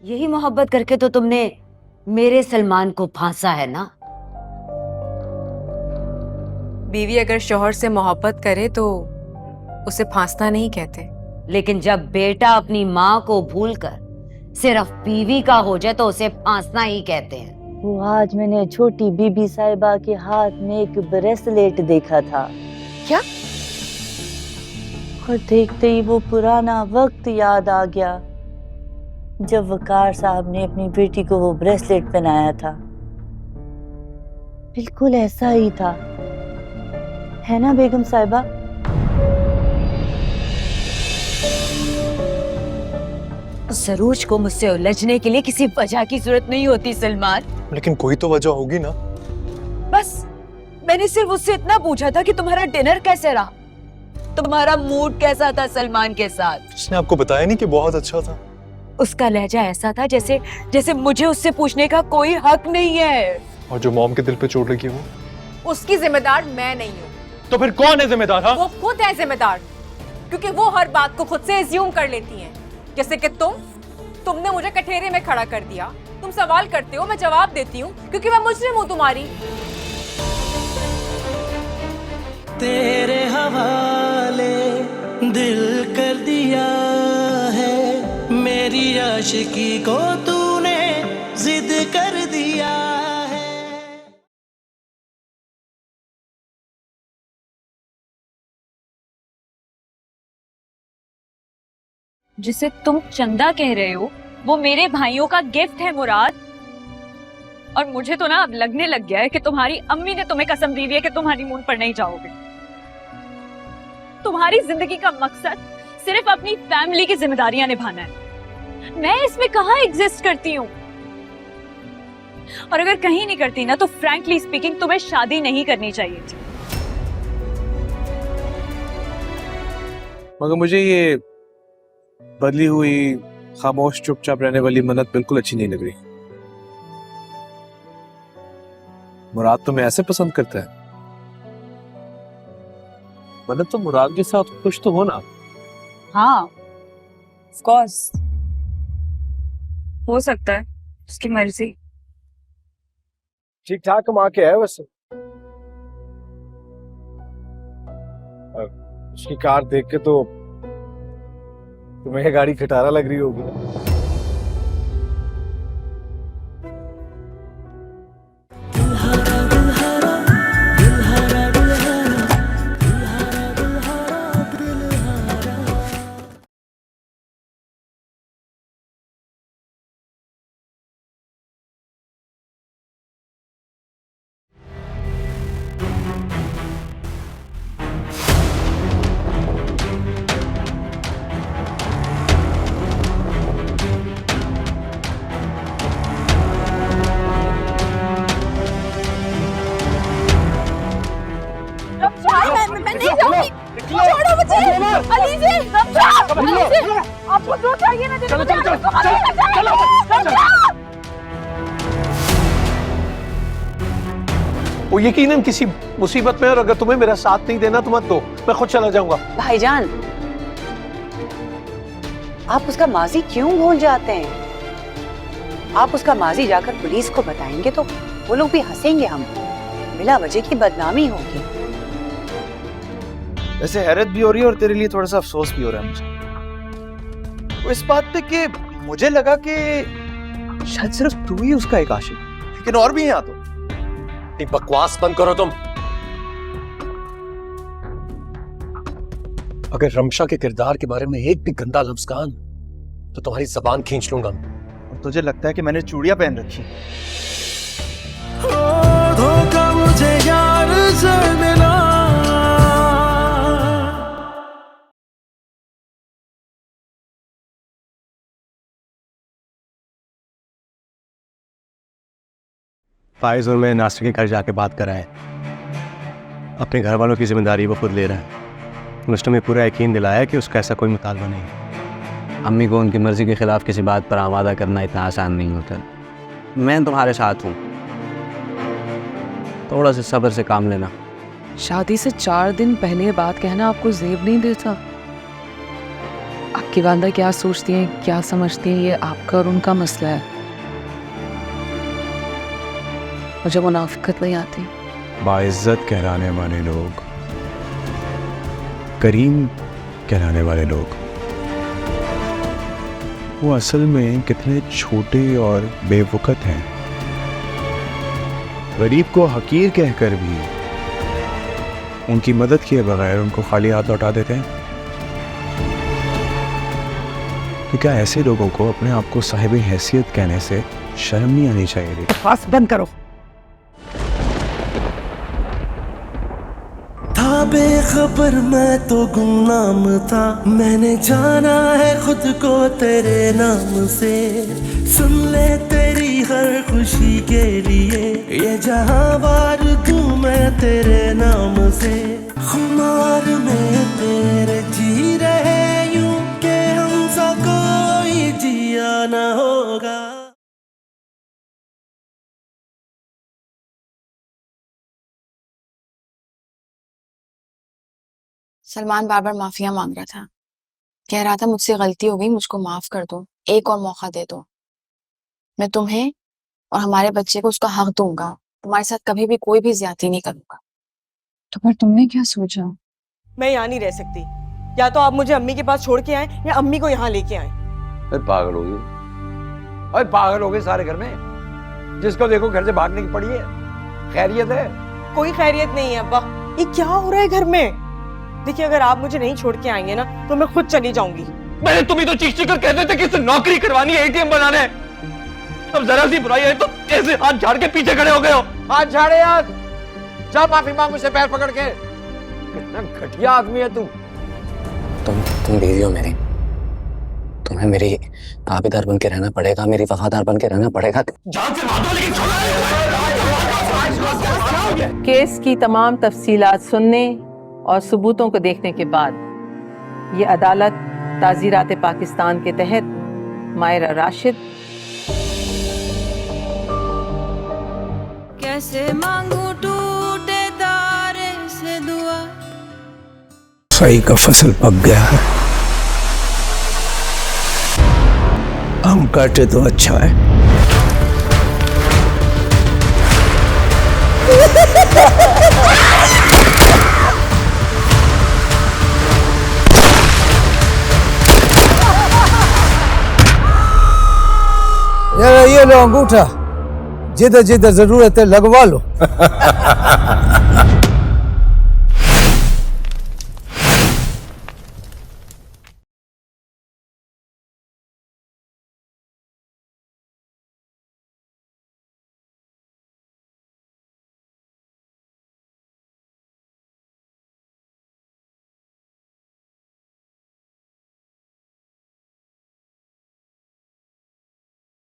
यही मोहब्बत करके तो तुमने मेरे सलमान को फांसा है ना। बीवी अगर शौहर से मोहब्बत करे तो उसे फांसना नहीं कहते। लेकिन जब बेटा अपनी माँ को भूलकर सिर्फ बीवी का हो जाए तो उसे फांसना ही कहते हैं। वो आज मैंने छोटी बीबी साहिबा के हाथ में एक ब्रेसलेट देखा था। क्या? और देखते ही वो पुराना वक्त याद आ गया जब वकार साहब ने अपनी बेटी को वो ब्रेसलेट पहनाया था। बिल्कुल ऐसा ही था, है ना बेगम साहिबा? सरूज को मुझसे उलझने के लिए किसी वजह की जरूरत नहीं होती सलमान। लेकिन कोई तो वजह होगी ना। बस मैंने सिर्फ उससे इतना पूछा था कि तुम्हारा डिनर कैसे रहा, तुम्हारा मूड कैसा था सलमान के साथ। उसने आपको बताया नहीं कि बहुत अच्छा था? उसका लहजा ऐसा था जैसे जैसे मुझे उससे पूछने का कोई हक नहीं है। और जो मॉम के दिल पे चोट लगी वो? उसकी जिम्मेदार मैं नहीं हूँ। तो फिर कौन है जिम्मेदार? हाँ? वो खुद है जिम्मेदार, क्योंकि वो हर बात को खुद से एज्यूम कर लेती हैं। जैसे कि तुमने मुझे कठेरे में खड़ा कर दिया। तुम सवाल करते हो, मैं जवाब देती हूँ, क्योंकि मैं मुजरिम हूँ तुम्हारी। तेरे हवाले दिल कर दिया है, मेरी आशिकी को तूने जिद कर दिया है। जिसे तुम चंदा कह रहे हो वो मेरे भाइयों का गिफ्ट है मुराद। और मुझे तो ना अब लगने लग गया है कि तुम्हारी अम्मी ने तुम्हें कसम दी है कि तुम हनीमून पर नहीं जाओगे। तुम्हारी जिंदगी का मकसद सिर्फ अपनी फैमिली की जिम्मेदारियां निभाना है। मैं इसमें कहाँ एग्जिस्ट करती हूँ? और अगर कहीं नहीं करती ना तो फ्रैंकली स्पीकिंग तुम्हें शादी नहीं करनी चाहिए थी। मगर मुझे ये बदली हुई खामोश चुपचाप रहने वाली मन्नत बिल्कुल अच्छी नहीं लग रही। मुराद तुम्हें ऐसे पसंद करता है? मन्नत तो मुराद के साथ खुश तो हो ना? हाँ, ऑफ कोर्स हो सकता है, उसकी मर्जी। ठीक ठाक कमा के है वैसे। उसकी कार देख के तो तुम्हें गाड़ी खटारा लग रही होगी ना? मैं नहीं जाऊंगी। छोड़ो मुझे। अली जी, अली जी, आपको जो चाहिए ना दे दो। वो यकीनन किसी मुसीबत में, और अगर तुम्हें मेरा साथ नहीं देना तो मत दो, मैं खुद चला जाऊंगा। भाईजान, आप उसका माजी क्यों भूल जाते हैं? आप उसका माजी जाकर पुलिस को बताएंगे तो वो लोग भी हंसेंगे, हम बिला वजह की बदनामी होगी। वैसे हैरत भी हो रही है और तेरे लिए थोड़ा सा अफसोस भी हो रहा है मुझे। वो इस बात पे कि मुझे लगा कि शायद सिर्फ तू ही उसका एक आशिक, लेकिन और भी हैं यहाँ तो। बकवास बंद करो तुम। अगर रमशा के किरदार के बारे में एक भी गंदा लफ्ज कहा तो तुम्हारी जबान खींच लूंगा। और तुझे लगता है कि मैंने चूड़ियां पहन रखी? धोखा मुझे यार से मिला। फाइज और मैं नासिर के घर जाके बात कराए। अपने घर वालों की जिम्मेदारी वो खुद ले रहा है। उसने हमें पूरा यकीन दिलाया कि उसका ऐसा कोई मुतालबा नहीं। अम्मी को उनकी मर्जी के खिलाफ किसी बात पर आमादा करना इतना आसान नहीं होता। मैं तुम्हारे साथ हूँ, थोड़ा सा सब्र से काम लेना। शादी से 4 दिन पहले बात कहना आपको जेब नहीं देता? आपकी वालदा क्या सोचती हैं, क्या समझती हैं, ये आपका और उनका मसला है। मुझे मुनाफिकत नहीं आती। बाइज्जत कहलाने वाले लोग, करीम कहलाने वाले लोग, वो असल में कितने छोटे और बेवकूफ़ हैं। गरीब को हकीर कहकर भी उनकी मदद किए बगैर उनको खाली हाथ लौटा देते हैं। तो क्या ऐसे लोगों को अपने आप को साहिब हैसियत कहने से शर्म नहीं आनी चाहिए? बस बंद करो। था बेखबर मैं तो गुमनाम था, मैंने जाना है खुद को तेरे नाम से। सुन ले तेरी हर खुशी के लिए ये जहां वार दूं मैं तेरे नाम से। खुमार में तेरे जी रहे यूं के हमसा कोई जिया ना होगा। सलमान बार बार माफिया मांग रहा था, कह रहा था मुझसे गलती हो गई, मुझको माफ कर दो, एक और मौका दे दो। मैं तुम्हें और हमारे बच्चे को उसका हक दूंगा, तुम्हारे साथ कभी भी कोई भी ज्यादती नहीं करूंगा। तो पर तुमने क्या सोचा? मैं यहाँ नहीं रह सकती, या तो आप मुझे अम्मी के पास छोड़ के आए या अम्मी को यहाँ लेके आए। पागल हो गई, अरे पागल हो गए सारे घर में। जिसको देखो घर से भागने की पड़ी है। खैरियत है? कोई खैरियत नहीं है अब्बा, ये क्या हो रहा है घर में? देखिए अगर आप मुझे नहीं छोड़ के आएंगे ना तो मैं खुद चली जाऊंगी। मैंने तुम्हें तो चीख चीख कर कहते थे कि इससे नौकरी करवानी है, एटीएम बनाना है। अब जरा सी बुराई है तो ऐसे हाथ झाड़ के पीछे खड़े हो गए हो। हाथ झाड़े यार, जा माफी मांग मुझसे पैर पकड़ के। कितना घटिया आदमी है तू। तुम बीवी हो मेरी, तुम्हें मेरी ताबेदार बन के रहना पड़ेगा, मेरी वफादार बन के रहना पड़ेगा। जान से मार दो लेकिन केस की तमाम तफसीलात सुनने और सबूतों को देखने के बाद ये अदालत ताज़ीरात पाकिस्तान के तहत मायरा राशिद कैसे मांगू टूटे तारे से दुआ। सही का फसल पक गया है, हम काटे तो अच्छा है। यार ये लो अंगूठा, जिधर जिधर जरूरत है लगवा लो।